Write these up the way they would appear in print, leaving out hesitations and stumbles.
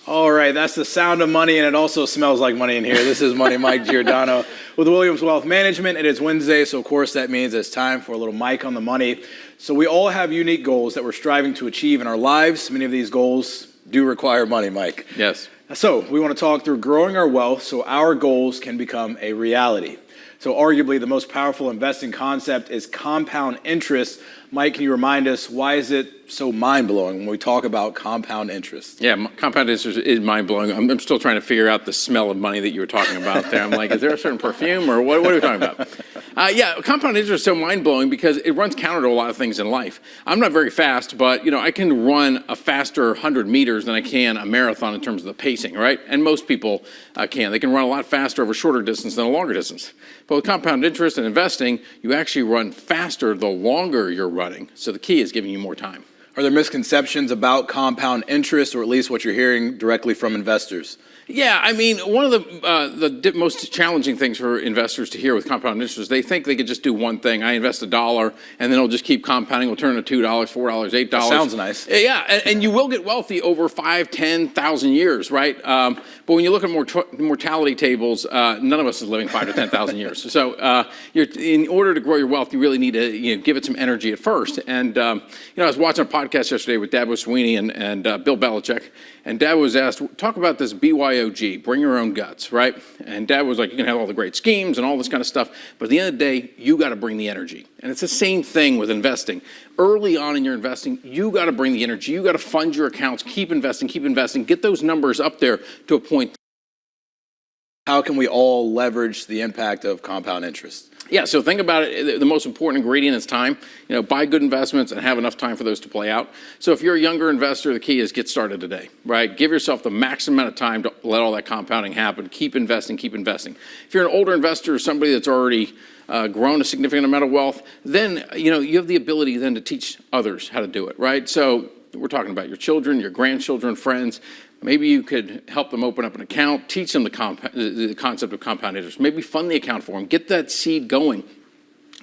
All right, that's the sound of money, and it also smells like money in here. This is Money Mike Giordano with Williams Wealth Management. It is Wednesday, so of course that means it's time for a little Mike on the money. So we all have unique goals that we're striving to achieve in our lives. Many of these goals do require money, Mike. Yes. So we want to talk through growing our wealth so our goals can become a reality. So arguably the most powerful investing concept is compound interest. Mike, can you remind us, why is it so mind-blowing when we talk about compound interest? Yeah, compound interest is mind-blowing. I'm still trying to figure out the smell of money that you were talking about there. I'm like, is there a certain perfume or what are we talking about? Yeah, compound interest is so mind-blowing because it runs counter to a lot of things in life. I'm not very fast, but I can run a faster 100 meters than I can a marathon in terms of the pacing, right? And most people can. They can run a lot faster over a shorter distance than a longer distance. But with compound interest and investing, you actually run faster the longer you're running. So the key is giving you more time. Are there misconceptions about compound interest, or at least what you're hearing directly from investors? Yeah, I mean, one of the most challenging things for investors to hear with compound interest is they think they could just do one thing. I invest $1, and then it'll just keep compounding. It'll turn to $2, $4, $8. That sounds nice. Yeah, and you will get wealthy over 5, 10,000 years, right? But when you look at mortality tables, none of us is living 5 to 10,000 years. So in order to grow your wealth, you really need to give it some energy at first. And I was watching a podcast yesterday with Dad Sweeney and Bill Belichick, and Dad was asked, talk about this BYOG, bring your own guts, right? And Dad was like, you can have all the great schemes and all this kind of stuff, but at the end of the day, you got to bring the energy. And it's the same thing with investing. Early on in your investing, you got to bring the energy. You got to fund your accounts, keep investing, get those numbers up there to a point. How can we all leverage the impact of compound interest? Yeah, so think about it. The most important ingredient is time. Buy good investments and have enough time for those to play out. So if you're a younger investor, the key is get started today, right? Give yourself the maximum amount of time to let all that compounding happen. Keep investing, keep investing. If you're an older investor or somebody that's already grown a significant amount of wealth, then you have the ability then to teach others how to do it, right? So we're talking about your children, your grandchildren, friends. Maybe you could help them open up an account, teach them the concept of compound interest, maybe fund the account for them, get that seed going.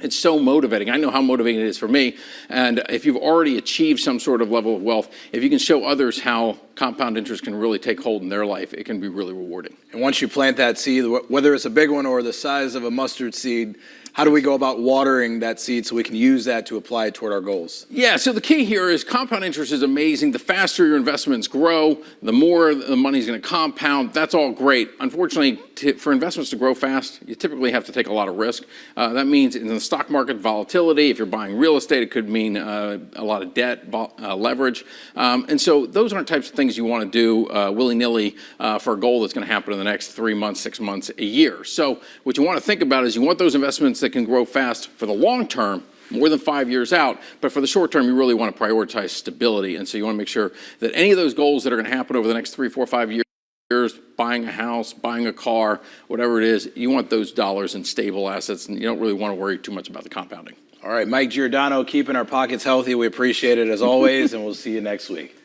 It's so motivating. I know how motivating it is for me. And if you've already achieved some sort of level of wealth, if you can show others how compound interest can really take hold in their life, it can be really rewarding. And once you plant that seed, whether it's a big one or the size of a mustard seed, how do we go about watering that seed so we can use that to apply it toward our goals? Yeah, so the key here is compound interest is amazing. The faster your investments grow, the more the money's going to compound. That's all great. Unfortunately, for investments to grow fast, you typically have to take a lot of risk. That means in the stock market, volatility. If you're buying real estate, it could mean a lot of debt, leverage. And so those aren't types of things you want to do willy-nilly for a goal that's going to happen in the next 3 months, 6 months, a year. So what you want to think about is you want those investments that can grow fast for the long term, more than 5 years out, but for the short term, you really want to prioritize stability. And so you want to make sure that any of those goals that are going to happen over the next 3, 4, 5 years, buying a house, buying a car, whatever it is, you want those dollars in stable assets, and you don't really want to worry too much about the compounding. All right, Mike Giordano, keeping our pockets healthy. We appreciate it as always, and we'll see you next week.